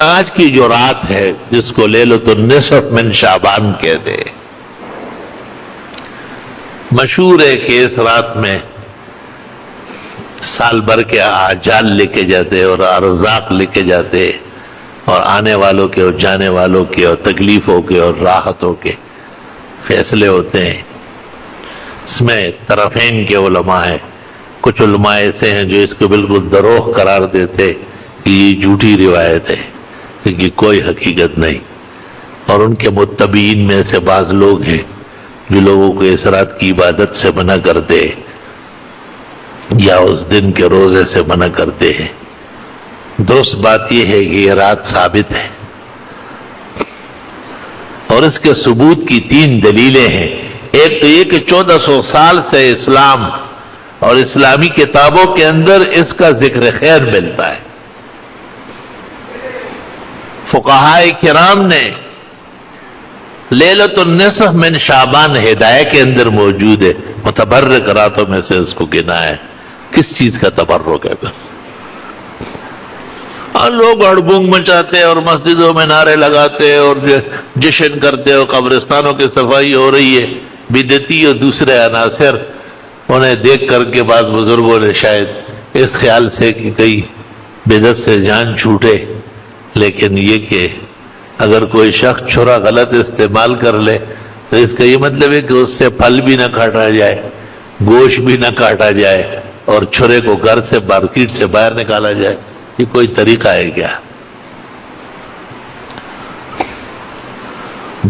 آج کی جو رات ہے جس کو لیلۃ النصف من شعبان کہتے ہیں، مشہور ہے کہ اس رات میں سال بھر کے اعجال لکھے جاتے اور ارزاق لکھے جاتے اور آنے والوں کے اور جانے والوں کے اور تکلیفوں کے اور راحتوں کے فیصلے ہوتے ہیں۔ اس میں طرفین کے علماء ہیں، کچھ علماء ایسے ہیں جو اس کو بالکل دروغ قرار دیتے کہ یہ جھوٹی روایت ہے، کہ کوئی حقیقت نہیں، اور ان کے متبعین میں سے بعض لوگ ہیں جو لوگوں کو اس رات کی عبادت سے منع کرتے یا اس دن کے روزے سے منع کرتے ہیں۔ درست بات یہ ہے کہ یہ رات ثابت ہے، اور اس کے ثبوت کی 3 دلیلیں ہیں۔ ایک تو یہ کہ 1400 سال سے اسلام اور اسلامی کتابوں کے اندر اس کا ذکر خیر ملتا ہے۔ فقہائے کرام نے لیلۃ النصف من شعبان ہدایہ کے اندر موجود ہے، متبرک راتوں میں سے اس کو گنا ہے۔ کس چیز کا تبرک ہے پھر؟ اور لوگ ہڑبنگ مچاتے اور مسجدوں میں نعرے لگاتے اور جشن کرتے اور قبرستانوں کی صفائی ہو رہی ہے، بدعتی اور دوسرے عناصر انہیں دیکھ کر کے بعض بزرگوں نے شاید اس خیال سے کہ کئی بدعت سے جان چھوٹے، لیکن یہ کہ اگر کوئی شخص چھرا غلط استعمال کر لے تو اس کا یہ مطلب ہے کہ اس سے پھل بھی نہ کاٹا جائے، گوشت بھی نہ کاٹا جائے اور چھرے کو گھر سے مارکیٹ سے باہر نکالا جائے۔ یہ کوئی طریقہ ہے کیا؟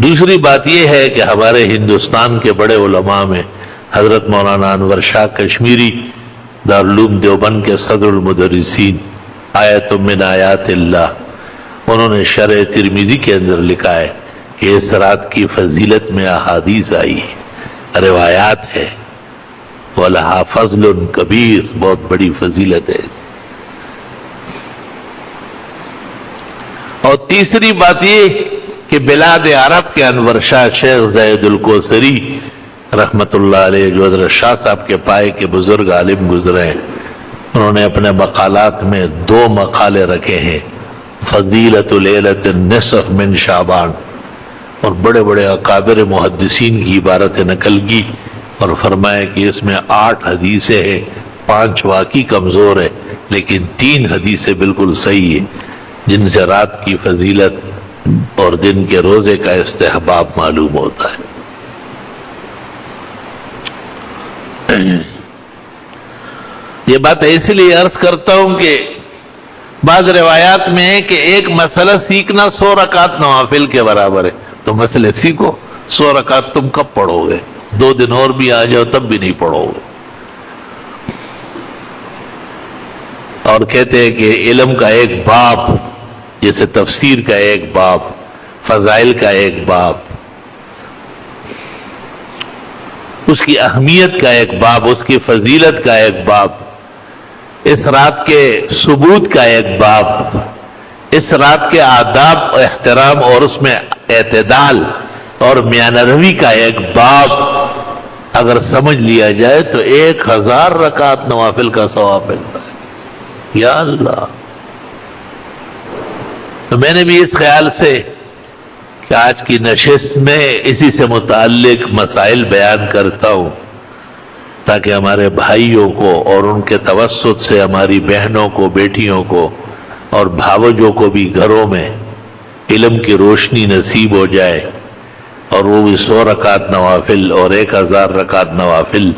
دوسری بات یہ ہے کہ ہمارے ہندوستان کے بڑے علماء میں حضرت مولانا انور شاہ کشمیری دارالعلوم دیوبند کے صدر المدرسین، آیت من آیات اللہ، انہوں نے شرح ترمذی کے اندر لکھا ہے کہ اس رات کی فضیلت میں احادیث آئی ہے، روایات ہے، وَلَهَا فَضْلٌ کبیر، بہت بڑی فضیلت ہے۔ اور تیسری بات یہ کہ بلاد عرب کے انور شاہ شیخ زید الکوثری رحمت اللہ علیہ، جو حضرت شاہ صاحب کے پائے کے بزرگ عالم گزرے ہیں، انہوں نے اپنے مقالات میں 2 مقالے رکھے ہیں، فضیلت لیلۃ النصف من شعبان، اور بڑے بڑے اکابر محدثین کی عبارتیں نقل کی اور فرمایا کہ اس میں 8 حدیثیں ہیں، 5 واقعی کمزور ہے لیکن 3 حدیثیں بالکل صحیح ہیں، جن سے رات کی فضیلت اور دن کے روزے کا استحباب معلوم ہوتا ہے۔ یہ بات اس لیے عرض کرتا ہوں کہ بعض روایات میں ہے کہ ایک مسئلہ سیکھنا 100 رکعت نوافل کے برابر ہے، تو مسئلے سیکھو، 100 رکعت تم کب پڑھو گے؟ 2 دن اور بھی آ جاؤ تب بھی نہیں پڑھو گے۔ اور کہتے ہیں کہ علم کا ایک باب، جیسے تفسیر کا ایک باب، فضائل کا ایک باب، اس کی اہمیت کا ایک باب، اس کی فضیلت کا ایک باب، اس رات کے ثبوت کا ایک باب، اس رات کے آداب و احترام اور اس میں اعتدال اور میانہ روی کا ایک باب اگر سمجھ لیا جائے تو 1000 رکعت نوافل کا ثواب ملتا ہے۔ یا اللہ! تو میں نے بھی اس خیال سے کہ آج کی نشست میں اسی سے متعلق مسائل بیان کرتا ہوں تاکہ ہمارے بھائیوں کو اور ان کے توسط سے ہماری بہنوں کو، بیٹیوں کو اور بھاوجوں کو بھی گھروں میں علم کی روشنی نصیب ہو جائے اور وہ بھی 100 رکعت نوافل اور 1000 رکعت نوافل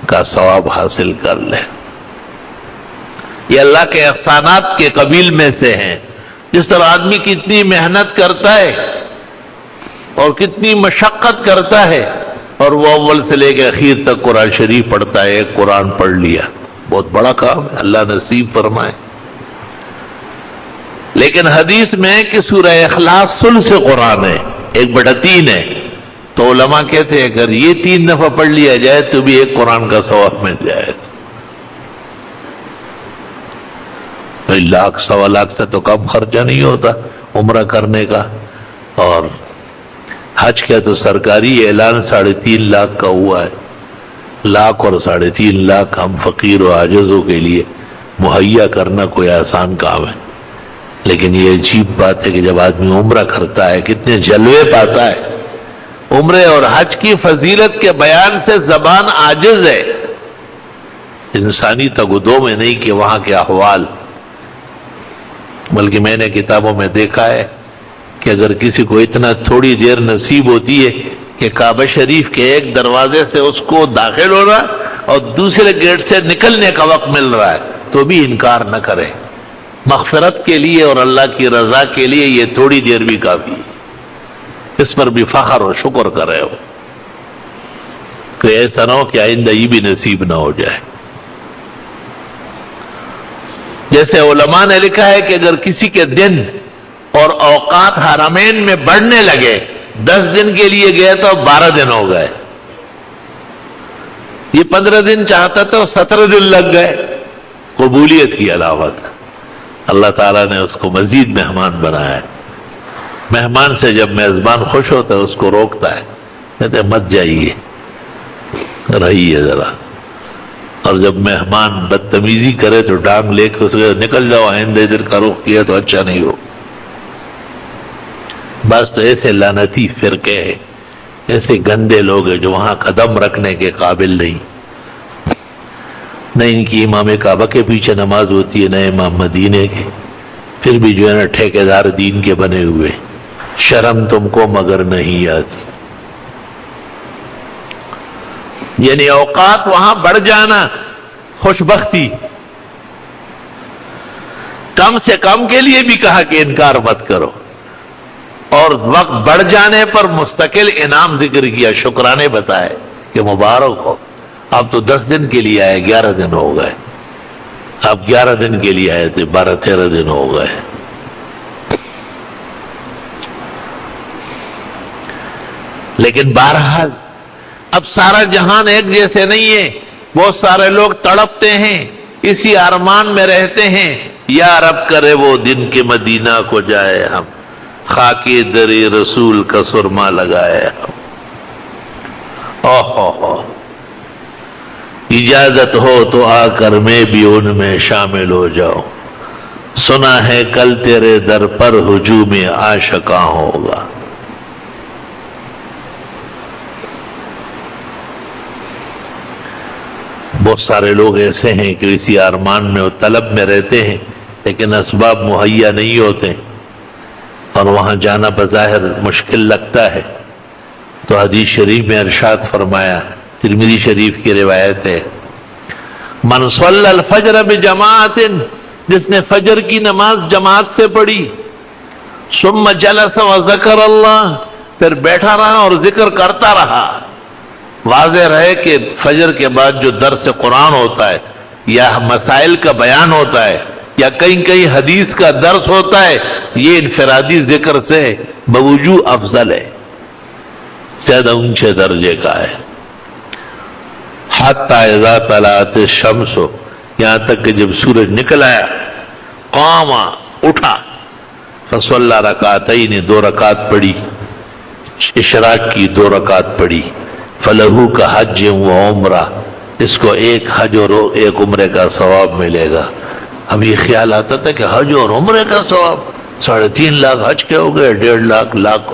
کا ثواب حاصل کر لیں۔ یہ اللہ کے احسانات کے قبیل میں سے ہیں۔ جس طرح آدمی کتنی محنت کرتا ہے اور کتنی مشقت کرتا ہے اور وہ اول سے لے کے اخیر تک قرآن شریف پڑھتا ہے، ایک قرآن پڑھ لیا، بہت بڑا کام ہے، اللہ نصیب فرمائے۔ لیکن حدیث میں کہ سورہ اخلاص ثلث قرآن ہے، 1/3 ہے، تو علماء کہتے ہیں اگر یہ 3 دفعہ پڑھ لیا جائے تو بھی ایک قرآن کا ثواب مل جائے گا۔ 1 لاکھ 1.25 لاکھ سے تو کم خرچہ نہیں ہوتا عمرہ کرنے کا، اور حج کا تو سرکاری اعلان 3.5 لاکھ کا ہوا ہے۔ 1 لاکھ اور 3.5 لاکھ ہم فقیر و عاجزوں کے لیے مہیا کرنا کوئی آسان کام ہے؟ لیکن یہ عجیب بات ہے کہ جب آدمی عمرہ کرتا ہے کتنے جلوے پاتا ہے. عمرے اور حج کی فضیلت کے بیان سے زبان عاجز ہے، انسانی تگدو میں نہیں کہ وہاں کے احوال. بلکہ میں نے کتابوں میں دیکھا ہے کہ اگر کسی کو اتنا تھوڑی دیر نصیب ہوتی ہے کہ کعبہ شریف کے ایک دروازے سے اس کو داخل ہو رہا اور دوسرے گیٹ سے نکلنے کا وقت مل رہا ہے تو بھی انکار نہ کرے. مغفرت کے لیے اور اللہ کی رضا کے لیے یہ تھوڑی دیر بھی کافی ہے. اس پر بھی فخر اور شکر کر رہے ہو کہ ایسا نہ ہو کہ آئندہ یہ بھی نصیب نہ ہو جائے. جیسے علماء نے لکھا ہے کہ اگر کسی کے دن اور اوقات حرمین میں بڑھنے لگے، 10 دن کے لیے گئے تو 12 دن ہو گئے، یہ 15 دن چاہتا تو 17 دن لگ گئے. قبولیت کی علامت. اللہ تعالیٰ نے اس کو مزید مہمان بنایا ہے. مہمان سے جب میزبان خوش ہوتا ہے اس کو روکتا ہے، کہتے ہیں مت جائیے، رہیے ذرا. اور جب مہمان بدتمیزی کرے تو ڈانگ لے کے اس کے نکل جاؤ، آئندہ ادھر کا رخ کیا تو اچھا نہیں ہو. بس تو ایسے لعنتی فرقے ہیں، ایسے گندے لوگ ہیں جو وہاں قدم رکھنے کے قابل نہیں. نہ ان کی امام کعبہ کے پیچھے نماز ہوتی ہے، نہ امام مدینے کے، پھر بھی جو ہے نا ٹھیکیدار دین کے بنے ہوئے. شرم تم کو مگر نہیں آتی. یعنی اوقات وہاں بڑھ جانا خوش بختی. کم سے کم کے لیے بھی کہا کہ انکار مت کرو، اور وقت بڑھ جانے پر مستقل انعام ذکر کیا، شکرانے بتائے کہ مبارک ہو، آپ تو 10 دن کے لیے آئے، 11 دن ہو گئے. آپ 11 دن کے لیے آئے تھے، 12-13 دن ہو گئے. لیکن بہرحال اب سارا جہان ایک جیسے نہیں ہے. بہت سارے لوگ تڑپتے ہیں، اسی ارمان میں رہتے ہیں، یا رب کرے وہ دن کے مدینہ کو جائے ہم، خاکے در رسول کا سرما لگائے ہم. اوہ اجازت ہو تو آ کر میں بھی ان میں شامل ہو جاؤں. سنا ہے کل تیرے در پر ہجوم عاشقاں ہوگا. بہت سارے لوگ ایسے ہیں کہ اسی ارمان میں اور طلب میں رہتے ہیں، لیکن اسباب مہیا نہیں ہوتے اور وہاں جانا بظاہر مشکل لگتا ہے. تو حدیث شریف میں ارشاد فرمایا، ترمذی شریف کی روایت ہے، من صلی الفجر بجماعت، جس نے فجر کی نماز جماعت سے پڑھی، ثم جلس وذکر اللہ، پھر بیٹھا رہا اور ذکر کرتا رہا. واضح رہے کہ فجر کے بعد جو درس قرآن ہوتا ہے یا مسائل کا بیان ہوتا ہے یا کہیں کہیں حدیث کا درس ہوتا ہے، یہ انفرادی ذکر سے بوجوہ افضل ہے، زیادہ اونچے درجے کا ہے. حتی اذا طلعت الشمس، یہاں تک کہ جب سورج نکل آیا، قام، اٹھا، فصلی رکعتین، 2 رکعت پڑھی، اشراق کی 2 رکعت پڑھی. فلہو کا حج و عمرہ، اس کو ایک حج اور ایک عمرے کا ثواب ملے گا. اب یہ خیال آتا تھا کہ حج اور عمرے کا ثواب 3.5 لاکھ حج کے ہو گئے، 1.5 لاکھ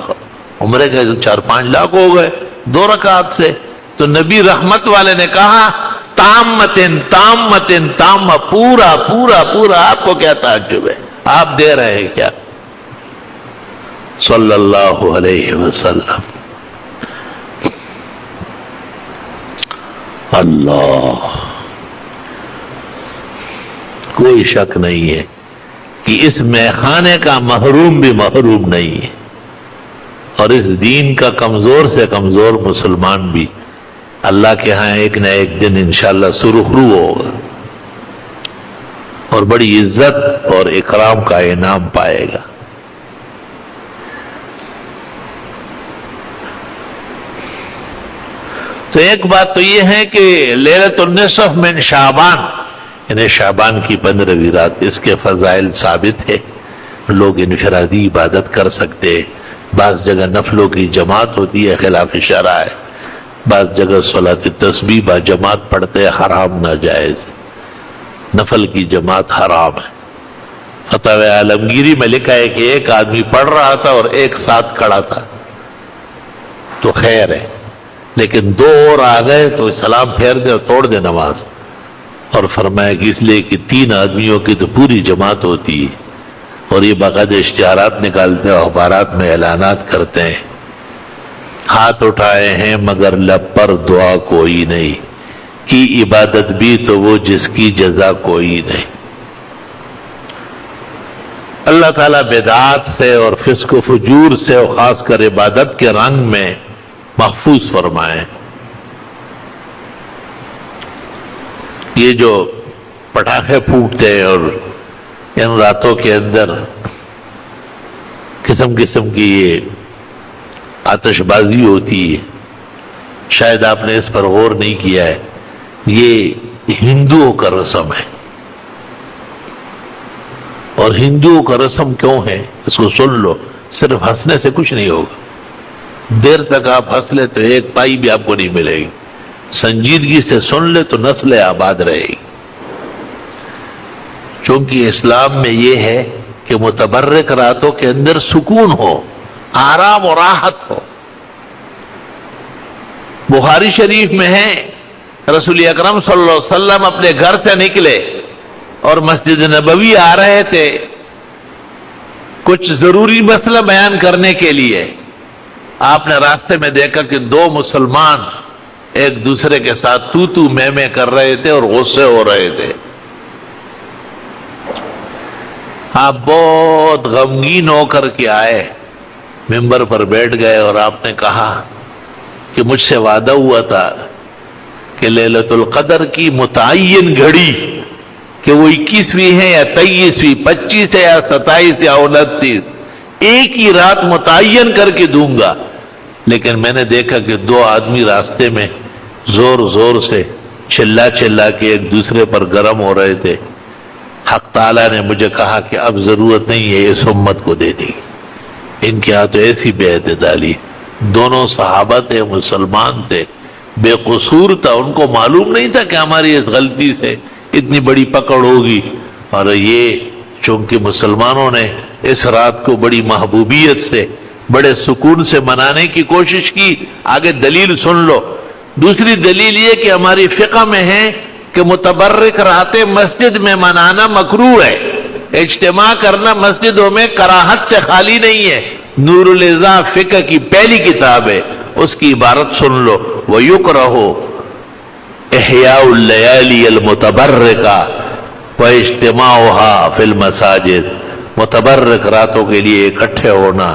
عمرے کے، 4-5 لاکھ ہو گئے 2 رکعت سے. تو نبی رحمت والے نے کہا تامتن تامتن تام، پورا پورا پورا. آپ کو کیا تعجب ہے، آپ دے رہے ہیں کیا؟ صلی اللہ علیہ وسلم. اللہ، کوئی شک نہیں ہے کہ اس میخانے کا محروم بھی محروم نہیں ہے، اور اس دین کا کمزور سے کمزور مسلمان بھی اللہ کے ہاں ایک نہ ایک دن انشاءاللہ سرخرو ہوگا اور بڑی عزت اور اکرام کا انعام پائے گا. تو ایک بات تو یہ ہے کہ لیلۃ النصف من شعبان، یعنی شعبان کی 15ویں رات، اس کے فضائل ثابت ہے. لوگ انفرادی عبادت کر سکتے، بعض جگہ نفلوں کی جماعت ہوتی ہے، خلاف شرع ہے، بعض جگہ صلاۃ التسبیح با جماعت پڑھتے، حرام ناجائز، نفل کی جماعت حرام ہے. فتاوی عالمگیری میں لکھا ہے کہ ایک آدمی پڑھ رہا تھا اور ایک ساتھ کھڑا تھا تو خیر ہے، لیکن دو اور آ گئے تو سلام پھیر دے اور توڑ دے نماز. اور فرمایا کہ اس لیے کہ 3 آدمیوں کی تو پوری جماعت ہوتی ہے، اور یہ باقاعدہ اشتہارات نکالتے ہیں، اخبارات میں اعلانات کرتے ہیں، ہاتھ اٹھائے ہیں مگر لب پر دعا کوئی نہیں، کی عبادت بھی تو وہ جس کی جزا کوئی نہیں. اللہ تعالیٰ بدعات سے اور فسق و فجور سے اور خاص کر عبادت کے رنگ میں محفوظ فرمائیں. یہ جو پٹاخے پھوٹتے ہیں اور ان راتوں کے اندر قسم قسم کی یہ آتش بازی ہوتی ہے، شاید آپ نے اس پر غور نہیں کیا ہے، یہ ہندوؤں کا رسم ہے. اور ہندوؤں کا رسم کیوں ہے اس کو سن لو، صرف ہنسنے سے کچھ نہیں ہوگا. دیر تک آپ ہنس لے تو ایک پائی بھی آپ کو نہیں ملے گی، سنجیدگی سے سن لے تو نسل آباد رہے گی. چونکہ اسلام میں یہ ہے کہ متبرک راتوں کے اندر سکون ہو، آرام و راحت ہو. بخاری شریف میں ہے رسول اکرم صلی اللہ علیہ وسلم اپنے گھر سے نکلے اور مسجد نبوی آ رہے تھے کچھ ضروری مسئلہ بیان کرنے کے لیے. آپ نے راستے میں دیکھا کہ 2 مسلمان ایک دوسرے کے ساتھ تو میں کر رہے تھے اور غصے ہو رہے تھے. آپ بہت غمگین ہو کر کے آئے، ممبر پر بیٹھ گئے اور آپ نے کہا کہ مجھ سے وعدہ ہوا تھا کہ لیلۃ القدر کی متعین گھڑی کہ وہ 21ویں ہے یا 23ویں، 25 ہے یا 27 یا 29، ایک ہی رات متعین کر کے دوں گا. لیکن میں نے دیکھا کہ 2 آدمی راستے میں زور زور سے چلا کے ایک دوسرے پر گرم ہو رہے تھے. حق تعالیٰ نے مجھے کہا کہ اب ضرورت نہیں ہے اس امت کو دینے کی، ان کے ہاں تو ایسی بے اعتدالی. دونوں صحابہ تھے، مسلمان تھے، بے قصور تھا، ان کو معلوم نہیں تھا کہ ہماری اس غلطی سے اتنی بڑی پکڑ ہوگی. اور یہ چونکہ مسلمانوں نے اس رات کو بڑی محبوبیت سے بڑے سکون سے منانے کی کوشش کی. آگے دلیل سن لو. دوسری دلیل یہ کہ ہماری فقہ میں ہے کہ متبرک راتیں مسجد میں منانا مکروہ ہے، اجتماع کرنا مسجدوں میں کراہت سے خالی نہیں ہے. نور الاضاء فقہ کی پہلی کتاب ہے، اس کی عبارت سن لو. وَيُكْرَهُ إِحْيَاءُ اللَّيَالِيَ الْمُتَبَرِّكَةِ وَاجْتِمَاعُهَا فِي الْمَسَاجِدِ. متبرک راتوں کے لیے اکٹھے ہونا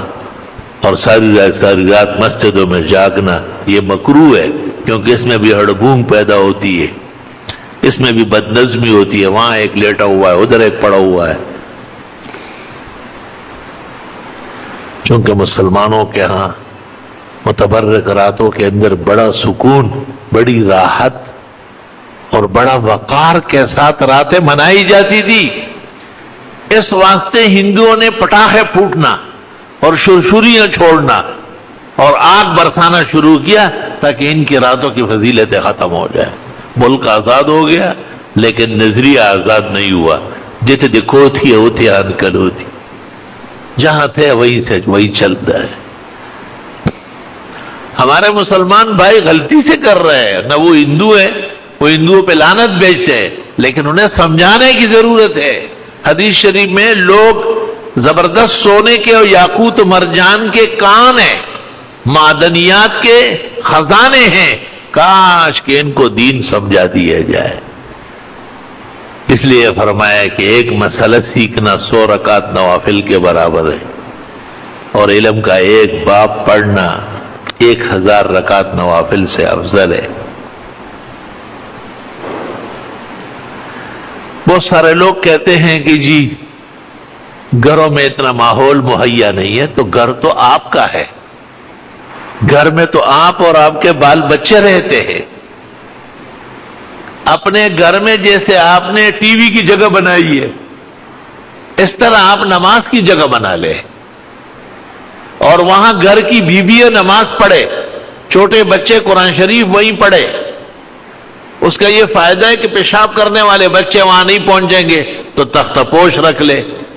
اور ساری رات مسجدوں میں جاگنا یہ مکروہ ہے، کیونکہ اس میں بھی ہڑبونگ پیدا ہوتی ہے، اس میں بھی بدنظمی ہوتی ہے. وہاں ایک لیٹا ہوا ہے، ادھر ایک پڑا ہوا ہے. چونکہ مسلمانوں کے ہاں متبرک راتوں کے اندر بڑا سکون، بڑی راحت اور بڑا وقار کے ساتھ راتیں منائی جاتی تھی. اس واسطے ہندوؤں نے پٹاخے پھوٹنا اور شرشریاں چھوڑنا اور آگ برسانا شروع کیا تاکہ ان کی راتوں کی فضیلتیں ختم ہو جائے. ملک آزاد ہو گیا لیکن نظریہ آزاد نہیں ہوا. جتے دیکھو تھی ہوتی انکل ہوتی، جہاں تھے وہی چلتا ہے. ہمارے مسلمان بھائی غلطی سے کر رہے ہیں، نہ وہ ہندو ہے، وہ ہندوؤں پہ لعنت بیچتے ہیں، لیکن انہیں سمجھانے کی ضرورت ہے. حدیث شریف میں لوگ زبردست سونے کے اور یاقوت و مرجان کے کان ہیں، معدنیات کے خزانے ہیں، کاش کہ ان کو دین سمجھا دیا جائے. اس لیے فرمایا کہ ایک مسئلہ سیکھنا 100 رکعت نوافل کے برابر ہے، اور علم کا ایک باب پڑھنا 1000 رکعت نوافل سے افضل ہے. بہت سارے لوگ کہتے ہیں کہ جی گھروں میں اتنا ماحول مہیا نہیں ہے، تو گھر تو آپ کا ہے، گھر میں تو آپ اور آپ کے بال بچے رہتے ہیں. اپنے گھر میں جیسے آپ نے ٹی وی کی جگہ بنائی ہے، اس طرح آپ نماز کی جگہ بنا لیں اور وہاں گھر کی بیویاں نماز پڑھے، چھوٹے بچے قرآن شریف وہیں پڑھے. اس کا یہ فائدہ ہے کہ پیشاب کرنے والے بچے وہاں نہیں پہنچیں گے، تو تختہ پوش رکھ لے،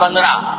15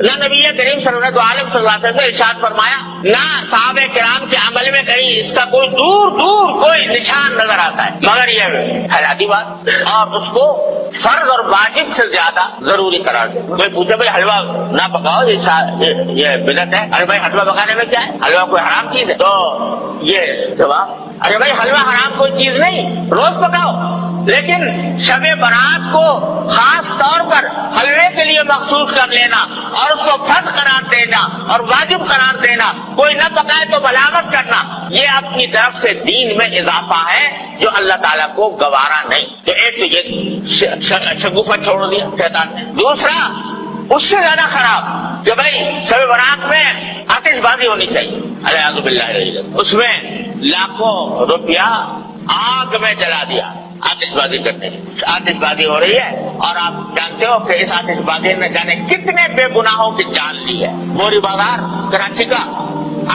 نہ نبی کریم صلی اللہ علیہ وسلم نے ارشاد فرمایا، نہ صحابہ کرام کے عمل میں کہیں اس کا کوئی دور دور کوئی نشان نظر آتا ہے، مگر یہ حیراتی بات، اور اس کو فرض اور واجب سے زیادہ ضروری قرار دے۔ کوئی پوچھے بھائی حلوہ نہ پکاؤ، یہ بدعت ہے، ارے بھائی حلوہ پکانے میں کیا ہے، حلوہ کوئی حرام چیز ہے؟ تو یہ جواب، ارے بھائی حلوہ حرام کوئی چیز نہیں، روز پکاؤ، لیکن شب برات کو خاص طور پر حلوے کے لیے مخصوص کر لینا اور اس کو فرض قرار دینا اور واجب قرار دینا، کوئی نہ پکائے تو بلاغت کرنا، یہ اپنی طرف سے دین میں اضافہ ہے جو اللہ تعالیٰ کو گوارا نہیں۔ تو ایک تو یہ شگوفہ چھوڑ دیا شیطان نے۔ دوسرا اس سے زیادہ خراب کہ بھائی شب برات میں آتش بازی ہونی چاہیے، الیاذ باللہ، اس میں لاکھوں روپیہ آگ میں جلا دیا آتش بازی کرنے سے۔ آتش بازی ہو رہی ہے اور آپ جانتے ہو کہ اس آتش بازی نے جانے کتنے بے گناہوں کی جان لی ہے۔ موری بازار کراچی کا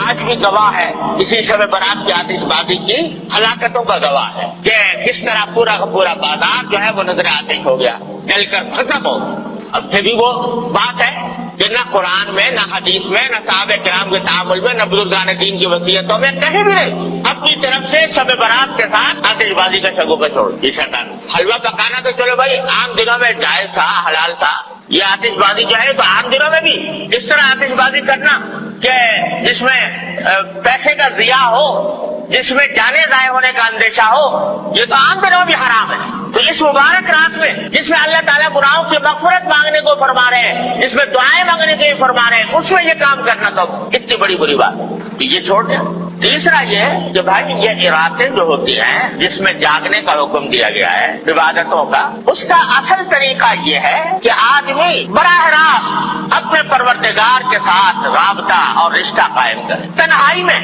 آج بھی گواہ ہے اسی شب برات کی آتش بازی کی ہلاکتوں کا گواہ ہے کہ کس طرح پورا کا پورا بازار جو ہے وہ نظر آتش ہو گیا، جل کر ختم ہو گیا۔ اب پھر بھی وہ بات ہے کہ نہ قرآن میں، نہ حدیث میں، نہ صحابہ کرام کے تعامل میں، نہ بزرگان دین کی وصیتوں میں کہیں بھی نہیں اپنی طرف سے شب برات کے ساتھ آتش بازی کا شگوفہ چھوڑ یہ شیطان۔ حلوہ پکانا تو چلو بھائی عام دنوں میں جائز تھا، حلال تھا، یہ آتش بازی جو ہے تو عام دنوں میں بھی اس طرح آتش بازی کرنا کہ جس میں پیسے کا ضیاع ہو، جس میں جانے ضائع ہونے کا اندیشہ ہو، یہ تو عام دنوں بھی حرام ہے۔ تو اس مبارک رات میں جس میں اللہ تعالیٰ گناہوں سے مغفرت مانگنے کو فرما رہے ہیں، جس میں دعائیں مانگنے کو فرما رہے ہیں، اس میں یہ کام کرنا تو اتنی بڑی بری بات ہے، یہ چھوڑ دیں۔ تیسرا یہ کہ بھائی یہ راتیں جو ہوتی ہیں جس میں جاگنے کا حکم دیا گیا ہے عبادتوں کا، اس کا اصل طریقہ یہ ہے کہ آدمی براہ راست اپنے پروردگار کے ساتھ رابطہ اور رشتہ قائم کرے، تنہائی میں،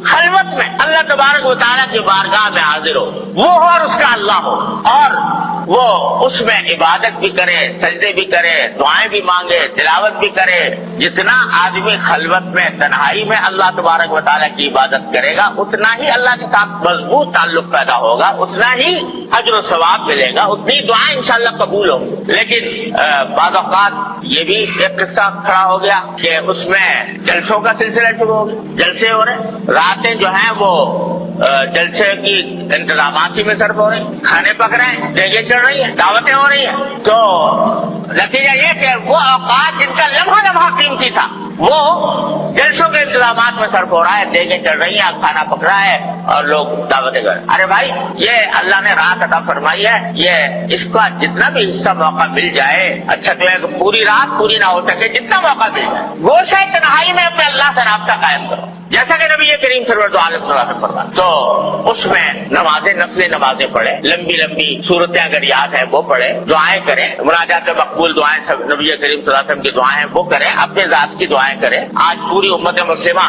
خلوت میں اللہ تبارک و تعالیٰ کی بارگاہ میں حاضر ہو، وہ ہو اور اس کا اللہ ہو، اور وہ اس میں عبادت بھی کرے، سجدے بھی کرے، دعائیں بھی مانگے، تلاوت بھی کرے۔ جتنا آدمی خلوت میں، تنہائی میں اللہ تبارک و تعالیٰ کی عبادت کرے گا، اتنا ہی اللہ کے ساتھ مضبوط تعلق پیدا ہوگا، اتنا ہی اجر و ثواب ملے گا، اتنی دعائیں انشاءاللہ قبول ہوں گی۔ لیکن بعض اوقات یہ بھی ایک قصہ کھڑا ہو گیا کہ اس میں جلسوں کا سلسلہ شروع ہو گیا، جلسے ہو رہے، راتیں جو ہیں وہ جلسے کی انتظامات ہی میں صرف ہو رہی، کھانے پک رہے ہیں، دیگیں چڑھ رہی ہیں، دعوتیں ہو رہی ہیں، تو نتیجہ یہ کہ وہ اوقات جن کا لمحہ لمحہ قیمتی تھا وہ جلسوں کے انتظامات میں صرف ہو رہا ہے، دیگیں چڑھ رہی ہیں، کھانا پک رہا ہے اور لوگ دعوتیں کر رہے ہیں۔ ارے بھائی یہ اللہ نے رات عطا فرمائی ہے، یہ اس کا جتنا بھی حصہ موقع مل جائے، اچھا تو ہے کہ پوری رات پوری نہ ہو سکے، جتنا موقع مل جائے گوشہ تنہائی میں اپنے اللہ سے رابطہ قائم کرو، جیسا کہ نبی کریم صلی اللہ علیہ وسلم نے فرمایا۔ تو اس میں نمازیں، نفل نمازیں پڑھے، لمبی لمبی صورتیں اگر یاد ہیں وہ پڑھے، دعائیں کریں، مناجات مقبول دعائیں، نبی کریم صلی اللہ علیہ وسلم کی دعائیں وہ کریں، اپنے ذات کی دعائیں کریں۔ آج پوری امت مسلمہ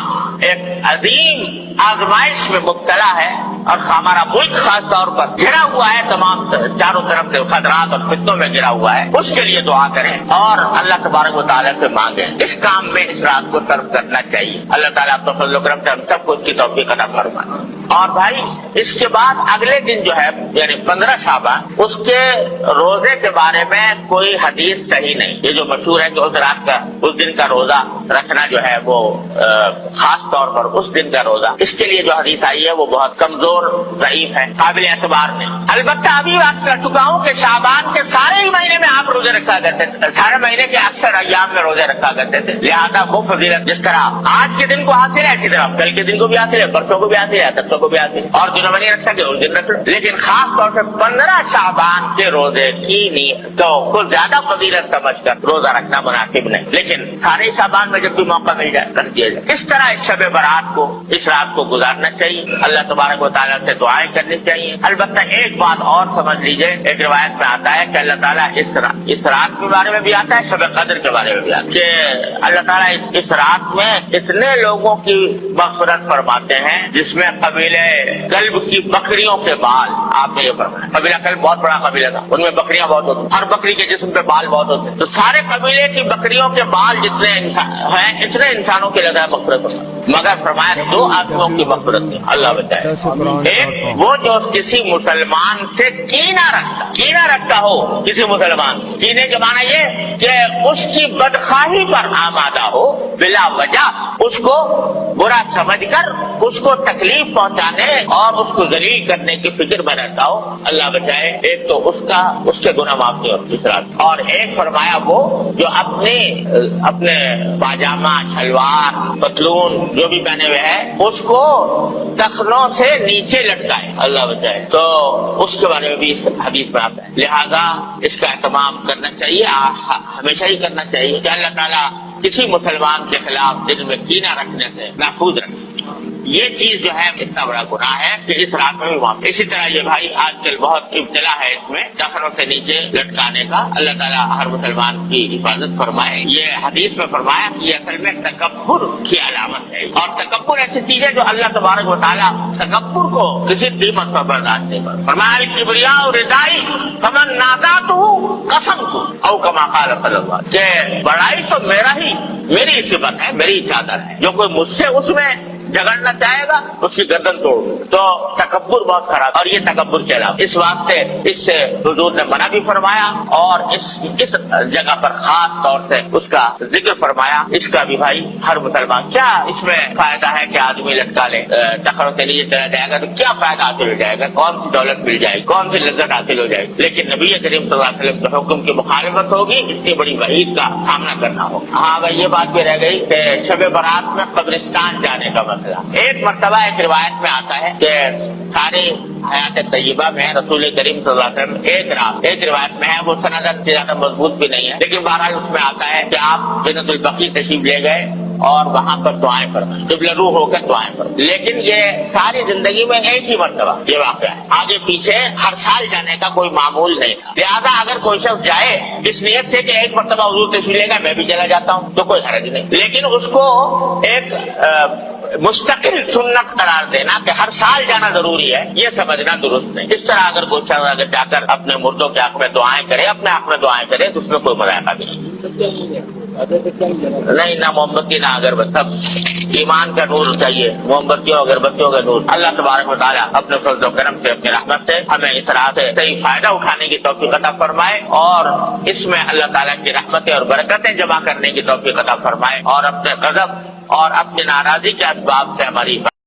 ایک عظیم آزمائش میں مبتلا ہے اور ہمارا ملک خاص طور پر گھرا ہوا ہے، تمام چاروں طرف سے خطرات اور فتنوں میں گھرا ہوا ہے، اس کے لیے دعا کریں اور اللہ تبارک و تعالیٰ سے مانگیں۔ اس کام میں اس رات کو صرف کرنا چاہیے، اللہ تعالیٰ اپنے فضل و کرم سے ہم سب کو اس کی توفیق عطا فرمائے۔ اور بھائی اس کے بعد اگلے دن جو ہے یعنی 15 شعبان، اس کے روزے کے بارے میں کوئی حدیث صحیح نہیں۔ یہ جو مشہور ہے کہ اس رات کا، اس دن کا روزہ رکھنا جو ہے وہ خاص طور پر اس دن کا روزہ، اس کے لیے جو حدیث آئی ہے وہ بہت کمزور، ضعیف ہے، قابل اعتبار نہیں۔ البتہ ابھی بات کر چکا ہوں کہ شعبان کے سارے ہی مہینے میں آپ روزے رکھا کرتے تھے، سارے مہینے کے اکثر ایام میں روزے رکھا کرتے تھے، لہٰذا وہ فضیلت جس طرح آج کے دن کو حاصل ہے اسی طرح کل کے دن کو بھی حاصل ہے، پرسوں کو بھی حاصل ہے، ترسوں کو بھی حاصل ہے، اور دنوں میں نہیں رکھ سکے اس دن رکھ لو۔ لیکن خاص طور سے 15 شعبان کے روزے کی نیت تو کچھ زیادہ فضیلت سمجھ کر روزہ رکھنا مناسب نہیں، لیکن سارے شعبان میں جب بھی موقع مل جائے رکھ دیا جائے۔ اس طرح اس شب برات کو، اس رات کو گزارنا چاہیے، اللہ تبارک و تعالیٰ سے دعائیں کرنی چاہیے۔ البتہ ایک بات اور سمجھ لیجئے، ایک روایت میں آتا ہے کہ اللہ تعالیٰ اس رات کے بارے میں بھی آتا ہے، شب قدر کے بارے میں بھی آتا ہے کہ اللہ تعالیٰ اس رات میں اتنے لوگوں کی مغفرت فرماتے ہیں جس میں قبیلہ قبیلہ کلب کی بکریوں کے بال، آپ نے یہ فرمایا قبیلہ کلب بہت بڑا قبیلہ تھا، ان میں بکریاں بہت ہوتی، ہر بکری کے جسم پہ بال بہت ہوتے، تو سارے قبیلے کی بکریوں کے بال جتنے ہیں اتنے انسانوں کے لگا ہے مغفرت ہوتا، مگر فرمایا دو آدمیوں کی مغفرت ہے، اللہ بچائے۔ ایک وہ جو کسی مسلمان سے کینہ رکھتا ہو، کسی مسلمان کینے کے معنی یہ کہ اس کی بدخواہی پر آمادہ ہو، بلا وجہ اس کو برا سمجھ کر اس کو تکلیف پہنچانے اور اس کو ذلیل کرنے کی فکر میں رہتا ہو، اللہ بچائے۔ ایک تو اس کے گناہ معاف نہیں ہوتے، اور ایک فرمایا وہ جو اپنے پاجامہ، شلوار، پتلون جو بھی پہنے ہوئے ہے اس کو ٹخنوں سے نیچے لٹکائے، اللہ بچائے، تو اس کے بارے میں بھی حدیث میں آتا ہے۔ لہذا اس کا اہتمام کرنا چاہیے، ہمیشہ ہی کرنا چاہیے کہ اللہ تعالیٰ کسی مسلمان کے خلاف دل میں کینہ رکھنے سے محفوظ رکھے۔ یہ چیز جو ہے اتنا بڑا گناہ ہے کہ اس رات میں بھی معاف۔ اسی طرح یہ بھائی آج کل بہت ابتلا ہے اس میں ٹخنوں سے نیچے لٹکانے کا، اللہ تعالیٰ ہر مسلمان کی حفاظت فرمائے۔ یہ حدیث میں فرمایا کہ یہ اصل میں تکبر کی علامت ہے، اور تکبر ایسی چیز ہے جو اللہ تبارک و تعالیٰ تکبر کو کسی قیمت پر برداشت نہیں کرتا۔ فرمایا الکبریاء ردائی فمن نازعتہ قسمت او کما قال صلی اللہ علیہ وسلم، کہ بڑائی تو میری صفت ہے، میری چادر ہے، جو کوئی مجھ سے اس میں جھگڑنا چاہے گا اس کی گردن توڑ دو۔ تو تکبر بہت خراب، اور یہ تکبر کے علاوہ اس واسطے اس سے حضور نے منع بھی فرمایا، اور اس جگہ پر خاص طور سے اس کا ذکر فرمایا۔ اس کا بھی بھائی ہر مسلمان، کیا اس میں فائدہ ہے کہ آدمی لٹکا لے، ٹخنوں کے لیے چلا جائے گا تو کیا فائدہ حاصل ہو جائے گا، کون سی دولت مل جائے گی، کون سی لذت حاصل ہو جائے گی، لیکن نبی کریم صلی اللہ علیہ وسلم کے حکم کی مخالفت ہوگی، اتنی بڑی وعید کا سامنا کرنا ہوگا۔ ہاں بھائی یہ بات بھی رہ گئی کہ شب برات میں قبرستان جانے کا مسئلہ۔ ایک مرتبہ ایک روایت میں آتا ہے کہ ساری حیات طیبہ میں رسول کریم صلی اللہ علیہ وسلم ایک روایت میں ہے، وہ سند سے زیادہ مضبوط بھی نہیں ہے، لیکن بہرحال اس میں آتا ہے کہ آپ جنت البقیع تشریف لے گئے اور وہاں پر دعائیں فرمائیں، قبلہ روح ہو کر دعائیں فرمائیں، لیکن یہ ساری زندگی میں ایک ہی مرتبہ یہ واقعہ ہے، آگے پیچھے ہر سال جانے کا کوئی معمول نہیں تھا۔ لہٰذا اگر کوئی شخص جائے اس نیت سے کہ ایک مرتبہ حضور تشریف لے گا میں بھی چلا جاتا ہوں تو کوئی حرج نہیں، لیکن اس کو ایک مستقل سنت قرار دینا کہ ہر سال جانا ضروری ہے، یہ سمجھنا درست نہیں۔ اس طرح اگر کوئی شخص اگر جا کر اپنے مردوں کے حق میں دعائیں کرے، اپنے حق میں دعائیں کرے تو اس میں کوئی مذائقہ بھی نہیں، نہ موم بتی نہ اگربتی، ایمان کا نور چاہیے، موم بتیوں اگربتیوں کا نور۔ اللہ تبارک و تعالیٰ اپنے فضل و کرم سے، اپنی رحمت سے ہمیں اس راہ سے صحیح فائدہ اٹھانے کی توفیق عطا فرمائے، اور اس میں اللہ تعالیٰ کی رحمتیں اور برکتیں جمع کرنے کی توفیق عطا فرمائے، اور اپنے غضب اور اپنی ناراضی کے اسباب سے ہماری